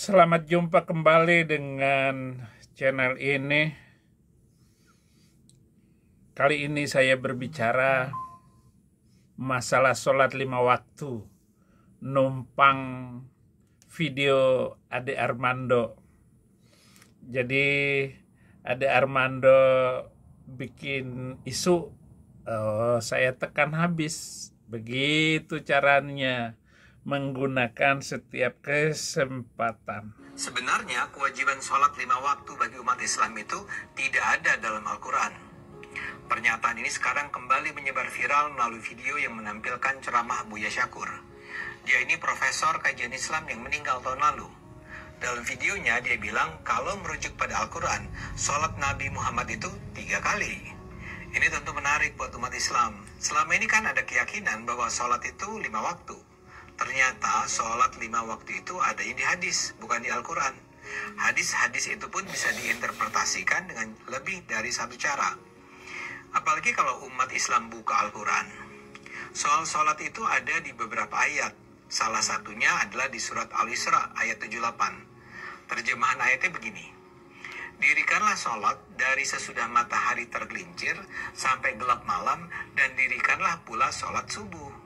Selamat jumpa kembali dengan channel ini. Kali ini saya berbicara masalah sholat 5 waktu, numpang video Ade Armando. Jadi Ade Armando bikin isu, saya tekan habis. Begitu caranya menggunakan setiap kesempatan. Sebenarnya kewajiban sholat 5 waktu bagi umat Islam itu tidak ada dalam Al-Quran. Pernyataan ini sekarang kembali menyebar viral melalui video yang menampilkan ceramah Buya Syakur. Dia ini profesor kajian Islam yang meninggal tahun lalu. Dalam videonya dia bilang kalau merujuk pada Al-Quran, sholat Nabi Muhammad itu 3 kali. Ini tentu menarik buat umat Islam. Selama ini kan ada keyakinan bahwa sholat itu 5 waktu. Ternyata sholat 5 waktu itu ada di hadis, bukan di Al-Quran. Hadis-hadis itu pun bisa diinterpretasikan dengan lebih dari satu cara. Apalagi kalau umat Islam buka Al-Quran. Soal sholat itu ada di beberapa ayat. Salah satunya adalah di surat Al-Isra ayat 78. Terjemahan ayatnya begini. Dirikanlah sholat dari sesudah matahari tergelincir sampai gelap malam, dan dirikanlah pula sholat subuh.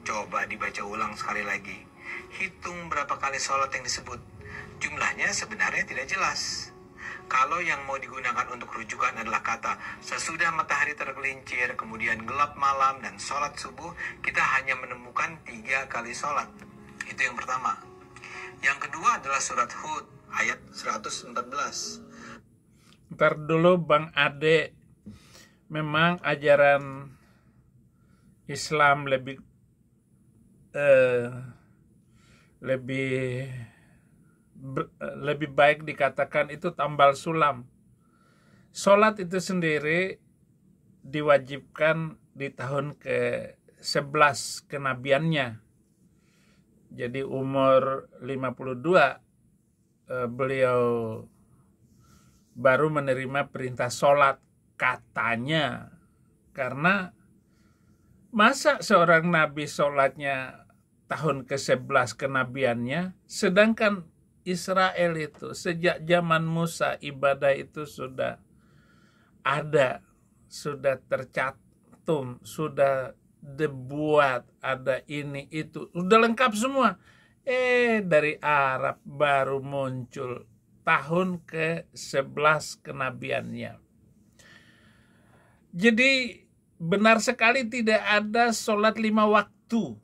Coba dibaca ulang sekali lagi. Hitung berapa kali sholat yang disebut. Jumlahnya sebenarnya tidak jelas. Kalau yang mau digunakan untuk rujukan adalah kata sesudah matahari tergelincir, kemudian gelap malam, dan sholat subuh, kita hanya menemukan 3 kali sholat. Itu yang pertama. Yang kedua adalah surat Hud ayat 114. Ntar dulu Bang Ade, memang ajaran Islam lebih baik dikatakan itu tambal sulam. Sholat itu sendiri diwajibkan di tahun ke-11 kenabiannya. Jadi umur 52 beliau baru menerima perintah sholat, katanya. Karena masa seorang nabi sholatnya tahun ke-11 kenabiannya, sedangkan Israel itu sejak zaman Musa ibadah itu sudah ada, sudah tercatum, sudah dibuat, ada ini itu, sudah lengkap semua. Dari Arab baru muncul tahun ke-11 kenabiannya. Jadi benar sekali tidak ada sholat 5 waktu.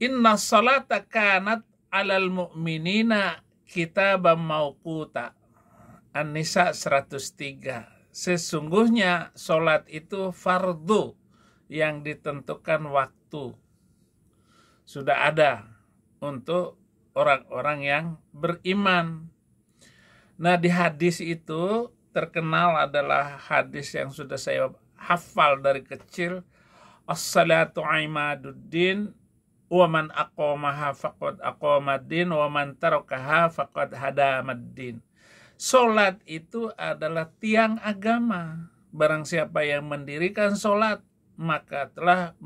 Inna sholata kanat alal mu'minina kitaban mauquta. An-Nisa 103. Sesungguhnya sholat itu fardu yang ditentukan waktu. Sudah ada untuk orang-orang yang beriman. Nah, di hadis itu terkenal adalah hadis yang sudah saya hafal dari kecil. As-salatu imaduddin wa man aqamaha faqad aqamaddin wa man tarakaha faqad hadamaddin. Salat itu adalah tiang agama. Barang siapa yang mendirikan salat, maka telah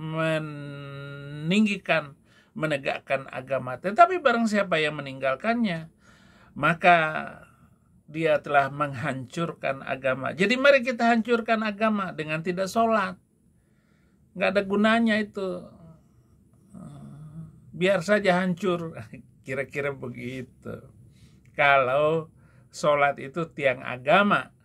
menegakkan agama. Tetapi barang siapa yang meninggalkannya, maka dia telah menghancurkan agama. Jadi mari kita hancurkan agama dengan tidak sholat. Nggak ada gunanya itu. Biar saja hancur. Kira-kira begitu. Kalau sholat itu tiang agama.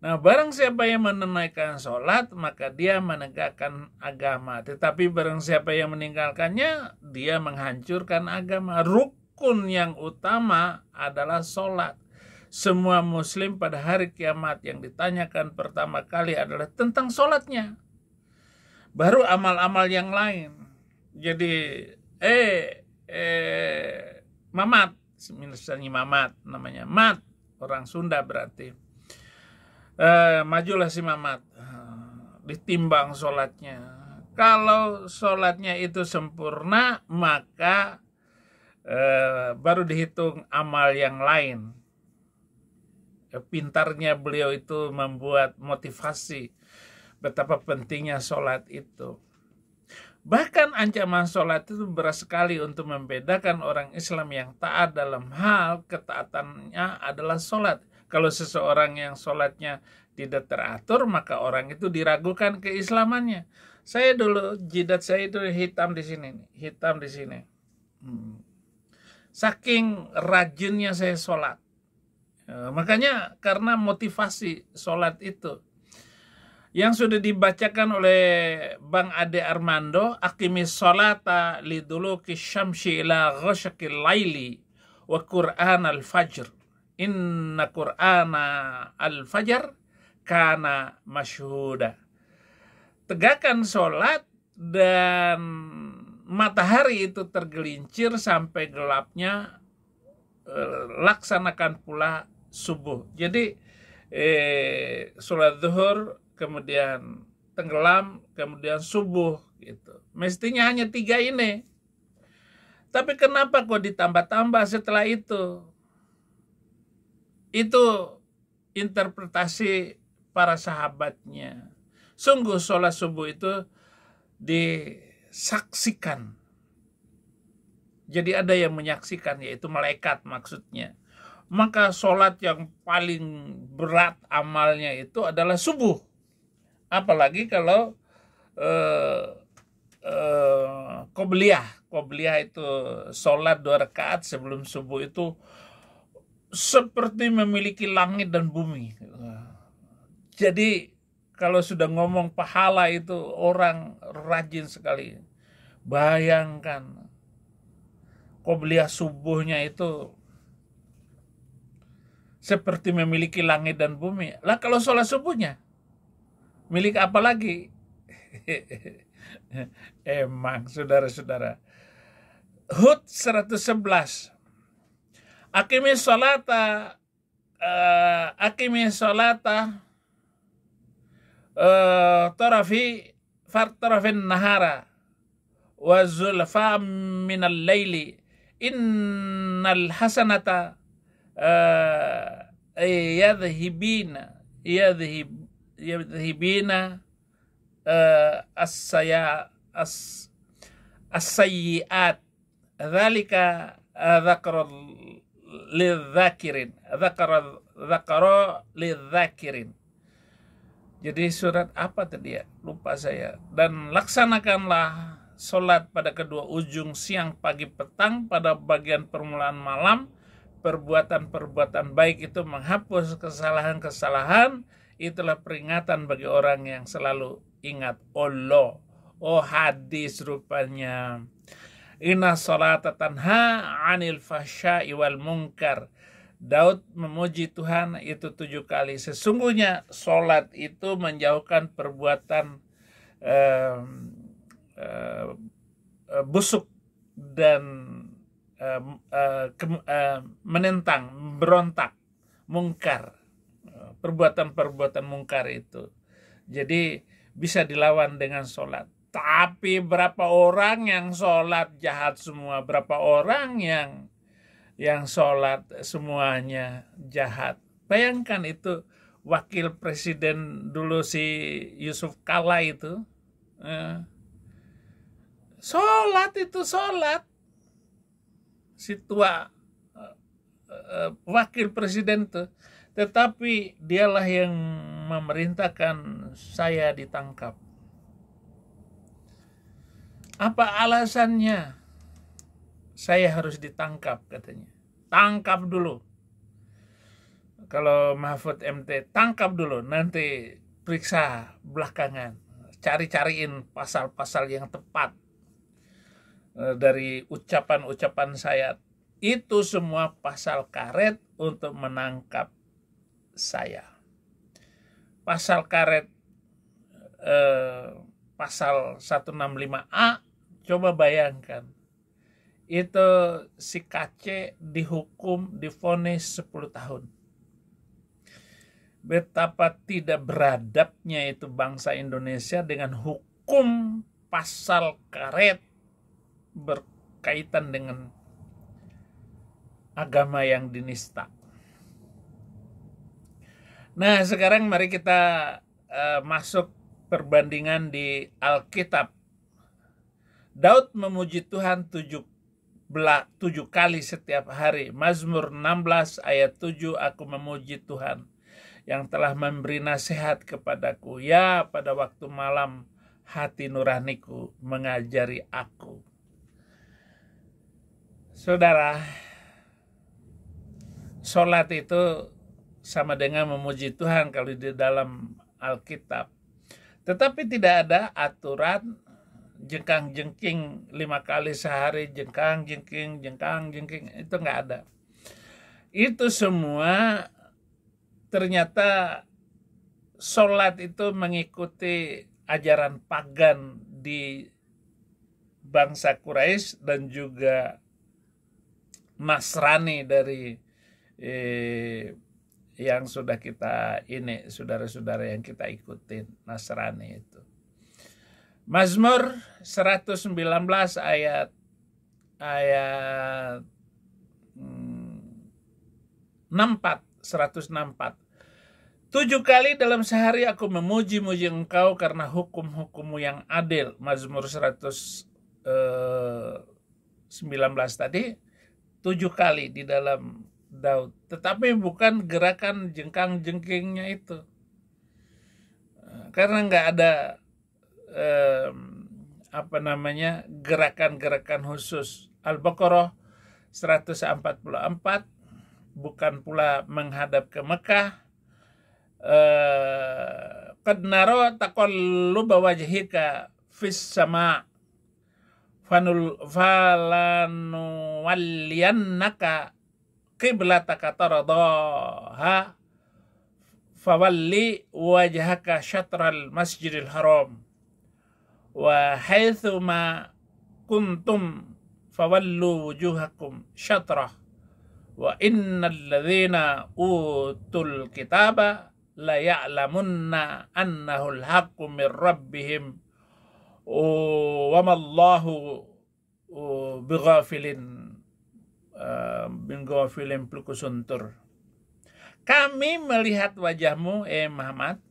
Nah, barang siapa yang menunaikan sholat, maka dia menegakkan agama. Tetapi barang siapa yang meninggalkannya, dia menghancurkan agama. Rukun yang utama adalah sholat. Semua muslim pada hari kiamat yang ditanyakan pertama kali adalah tentang sholatnya. Baru amal-amal yang lain. Jadi Mamat, misalnya Mamat namanya, Mat, orang Sunda berarti. Majulah si Mamat, ditimbang sholatnya. Kalau sholatnya itu sempurna, maka baru dihitung amal yang lain. Pintarnya beliau itu membuat motivasi betapa pentingnya sholat itu. Bahkan ancaman sholat itu berat sekali untuk membedakan orang Islam yang taat dalam hal ketaatannya adalah sholat. Kalau seseorang yang sholatnya tidak teratur, maka orang itu diragukan keislamannya. Saya dulu, jidat saya itu hitam di sini, hitam di sini. Saking rajinnya saya sholat. Makanya karena motivasi sholat itu yang sudah dibacakan oleh Bang Ade Armando, aqimis sholata liduluki syamsi ila ghasyakil laili wa Qur'an al-fajr. Inna Qur'ana al-fajr kana masyhuda. Tegakkan sholat dan matahari itu tergelincir sampai gelapnya, laksanakan pula subuh. Jadi sholat zuhur, kemudian tenggelam, kemudian subuh gitu. Mestinya hanya 3 ini. Tapi kenapa kok ditambah-tambah setelah itu? Itu interpretasi para sahabatnya. Sungguh sholat subuh itu disaksikan. Jadi ada yang menyaksikan, yaitu malaikat maksudnya. Maka sholat yang paling berat amalnya itu adalah subuh. Apalagi kalau qobliyah itu sholat 2 rakaat sebelum subuh, itu seperti memiliki langit dan bumi. Jadi kalau sudah ngomong pahala itu orang rajin sekali. Bayangkan qobliyah subuhnya itu seperti memiliki langit dan bumi. Lah kalau sholat subuhnya milik apa lagi? Emang saudara-saudara. Hud 111. Aqimis sholata tarafin nahara wa zulfa minal laili innal hasanata yadhhibina as-sayyi'at dzalika dzakra lidzakirin. Jadi surat apa tadi ya? Lupa saya. Dan laksanakanlah sholat pada kedua ujung siang, pagi, petang, pada bagian permulaan malam. Perbuatan-perbuatan baik itu menghapus kesalahan-kesalahan. Itulah peringatan bagi orang yang selalu ingat Allah. Oh, hadis rupanya. Inna sholata tanha 'anil fahsya'i wal munkar. Daud memuji Tuhan itu 7 kali. Sesungguhnya sholat itu menjauhkan perbuatan busuk dan menentang, berontak, mungkar. Perbuatan-perbuatan mungkar itu. Jadi bisa dilawan dengan sholat. Tapi berapa orang yang sholat jahat semua, berapa orang yang sholat semuanya jahat. Bayangkan itu wakil presiden dulu si Yusuf Kala itu. Sholat itu sholat. Si tua wakil presiden itu. Tetapi dialah yang memerintahkan saya ditangkap. Apa alasannya saya harus ditangkap katanya? Tangkap dulu. Kalau Mahfud MT, tangkap dulu, nanti periksa belakangan. Cari-cariin pasal-pasal yang tepat dari ucapan-ucapan saya. Itu semua pasal karet untuk menangkap saya. Pasal karet pasal 165A, coba bayangkan. Itu si Kace dihukum, divonis 10 tahun. Betapa tidak beradabnya itu bangsa Indonesia dengan hukum pasal karet berkaitan dengan agama yang dinista. Nah, sekarang mari kita masuk perbandingan di Alkitab. Daud memuji Tuhan 7 kali setiap hari. Mazmur 16 ayat 7, aku memuji Tuhan yang telah memberi nasihat kepadaku. Ya, pada waktu malam hati nuraniku mengajari aku. Saudara, sholat itu sama dengan memuji Tuhan kalau di dalam Alkitab. Tetapi tidak ada aturan jengkang-jengking 5 kali sehari, jengkang-jengking, itu nggak ada. Itu semua ternyata sholat itu mengikuti ajaran pagan di bangsa Quraisy dan juga Nasrani dari yang sudah kita ini, saudara-saudara yang kita ikutin, Nasrani itu. Mazmur 119 ayat 164. 7 kali dalam sehari aku memuji-muji engkau karena hukum-hukummu yang adil. Mazmur 119 tadi 7 kali di dalam Daud. Tetapi bukan gerakan jengkang-jengkingnya itu. Karena nggak ada gerakan-gerakan khusus. Al-Baqarah 144, bukan pula menghadap ke Mekah. Qad nara taqalluba wajhika fis sama' falanuwalliyannaka qiblataka taradaha fawalli wajhaka syatral masjidil haram wa haitsu ma kuntum fawallu wujuhakum syatrah wa innal ladzina utul kitaba la ya'lamunna annahu al-haqqu min rabbihim wa mallahu bighafilin plukusuntur. Kami melihat wajahmu, Muhammad,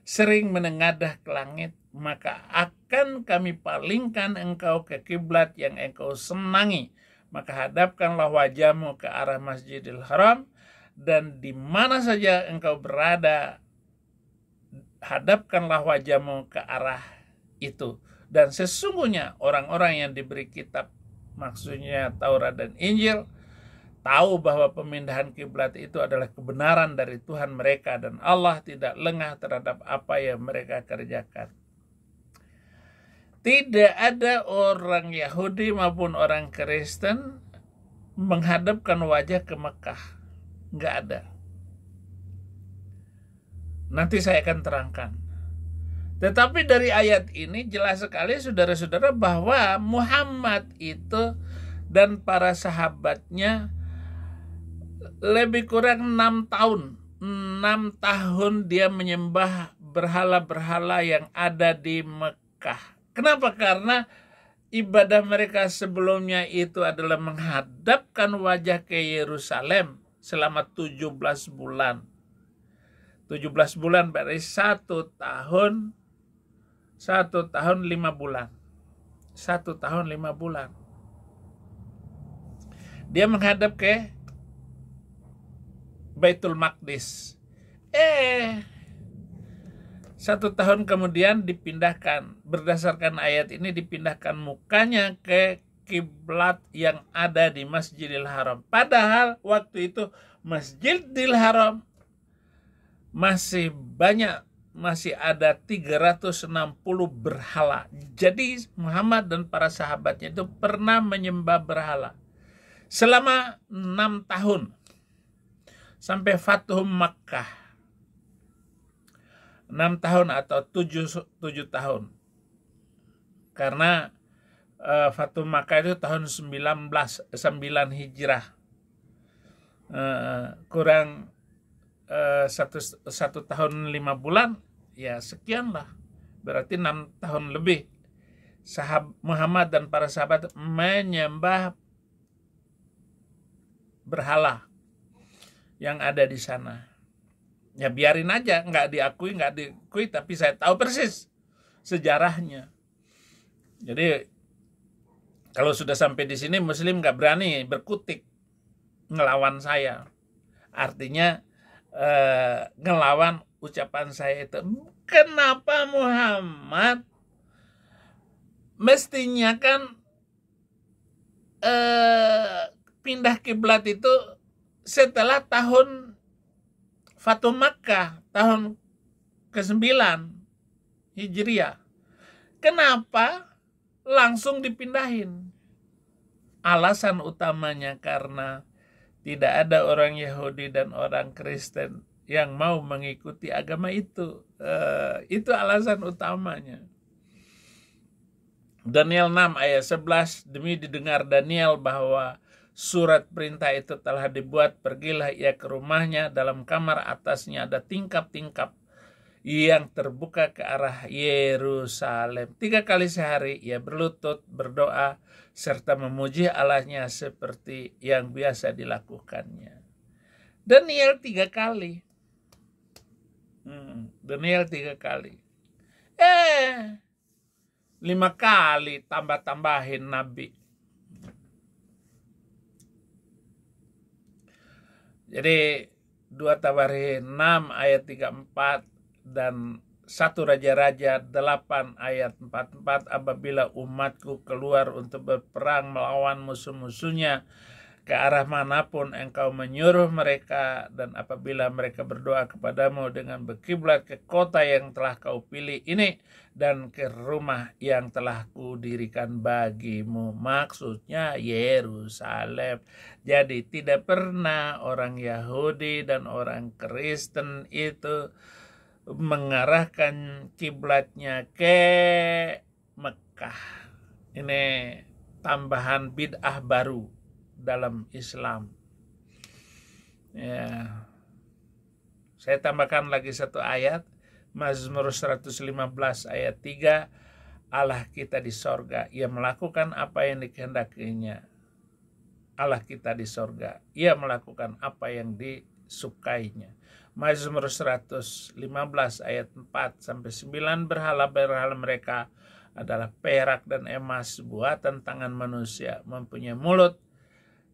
sering menengadah ke langit, maka akan kami palingkan engkau ke kiblat yang engkau senangi. Maka hadapkanlah wajahmu ke arah Masjidil Haram, dan di mana saja engkau berada, hadapkanlah wajahmu ke arah itu. Dan sesungguhnya orang-orang yang diberi kitab, maksudnya Taurat dan Injil, tahu bahwa pemindahan kiblat itu adalah kebenaran dari Tuhan mereka, dan Allah tidak lengah terhadap apa yang mereka kerjakan. Tidak ada orang Yahudi maupun orang Kristen menghadapkan wajah ke Mekah. Nggak ada. Nanti saya akan terangkan. Tetapi dari ayat ini jelas sekali, saudara-saudara, bahwa Muhammad itu dan para sahabatnya lebih kurang 6 tahun. 6 tahun dia menyembah berhala-berhala yang ada di Mekah. Kenapa? Karena ibadah mereka sebelumnya itu adalah menghadapkan wajah ke Yerusalem selama 17 bulan. 17 bulan berarti 1 tahun 5 bulan. 1 tahun 5 bulan. Dia menghadap ke Baitul Maqdis. 1 tahun kemudian dipindahkan, berdasarkan ayat ini dipindahkan mukanya ke kiblat yang ada di Masjidil Haram. Padahal waktu itu Masjidil Haram masih banyak, masih ada 360 berhala. Jadi Muhammad dan para sahabatnya itu pernah menyembah berhala selama 6 tahun sampai Fathu Makkah. 6 tahun atau 7 tahun. Karena Fathu Makkah itu tahun 9 Hijrah. Kurang 1 tahun 5 bulan, ya sekian lah. Berarti 6 tahun lebih. Muhammad dan para sahabat menyembah berhala yang ada di sana. Ya biarin aja, nggak diakui, tapi saya tahu persis sejarahnya. Jadi Kalau sudah sampai di sini Muslim nggak berani berkutik ngelawan saya. Artinya ngelawan ucapan saya itu. Kenapa Muhammad? Mestinya kan pindah kiblat itu setelah tahun Fatu Makkah, tahun ke-9 Hijriah. Kenapa langsung dipindahin? Alasan utamanya karena tidak ada orang Yahudi dan orang Kristen yang mau mengikuti agama itu. Itu alasan utamanya. Daniel 6 ayat 11, demi didengar Daniel bahwa surat perintah itu telah dibuat, pergilah ia ke rumahnya, dalam kamar atasnya ada tingkap-tingkap yang terbuka ke arah Yerusalem. 3 kali sehari ia berlutut, berdoa, serta memuji Allahnya seperti yang biasa dilakukannya. Daniel 3 kali. Daniel 3 kali. 5 kali tambah-tambahin Nabi. Jadi 2 Tawarikh 6 ayat 34 dan 1 Raja-Raja 8 ayat 44, apabila umatku keluar untuk berperang melawan musuh-musuhnya ke arah manapun engkau menyuruh mereka, dan apabila mereka berdoa kepadamu dengan berkiblat ke kota yang telah kau pilih ini dan ke rumah yang telah kudirikan bagimu, maksudnya Yerusalem. Jadi tidak pernah orang Yahudi dan orang Kristen itu mengarahkan kiblatnya ke Mekah. Ini tambahan bid'ah baru dalam Islam. Ya. Saya tambahkan lagi 1 ayat, Mazmur 115 ayat 3, Allah kita di sorga, ia melakukan apa yang dikehendakinya. Allah kita di sorga, ia melakukan apa yang disukainya. Mazmur 115 ayat 4-9, berhala-berhala mereka adalah perak dan emas, buatan tangan manusia, mempunyai mulut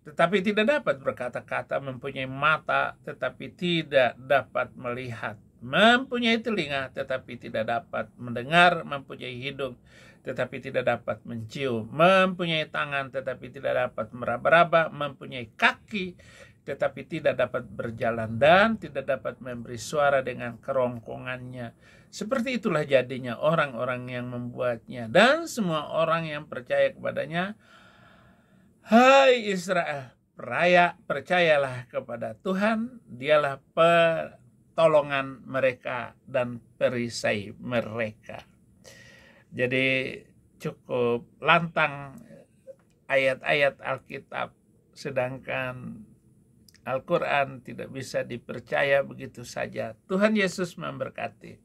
tetapi tidak dapat berkata-kata, mempunyai mata tetapi tidak dapat melihat, mempunyai telinga tetapi tidak dapat mendengar, mempunyai hidung tetapi tidak dapat mencium, mempunyai tangan tetapi tidak dapat meraba-raba, mempunyai kaki tetapi tidak dapat berjalan, dan tidak dapat memberi suara dengan kerongkongannya. Seperti itulah jadinya orang-orang yang membuatnya dan semua orang yang percaya kepadanya. Hai Israel, percayalah kepada Tuhan, dialah pertolongan mereka dan perisai mereka. Jadi cukup lantang ayat-ayat Alkitab, sedangkan Al-Quran tidak bisa dipercaya begitu saja. Tuhan Yesus memberkati.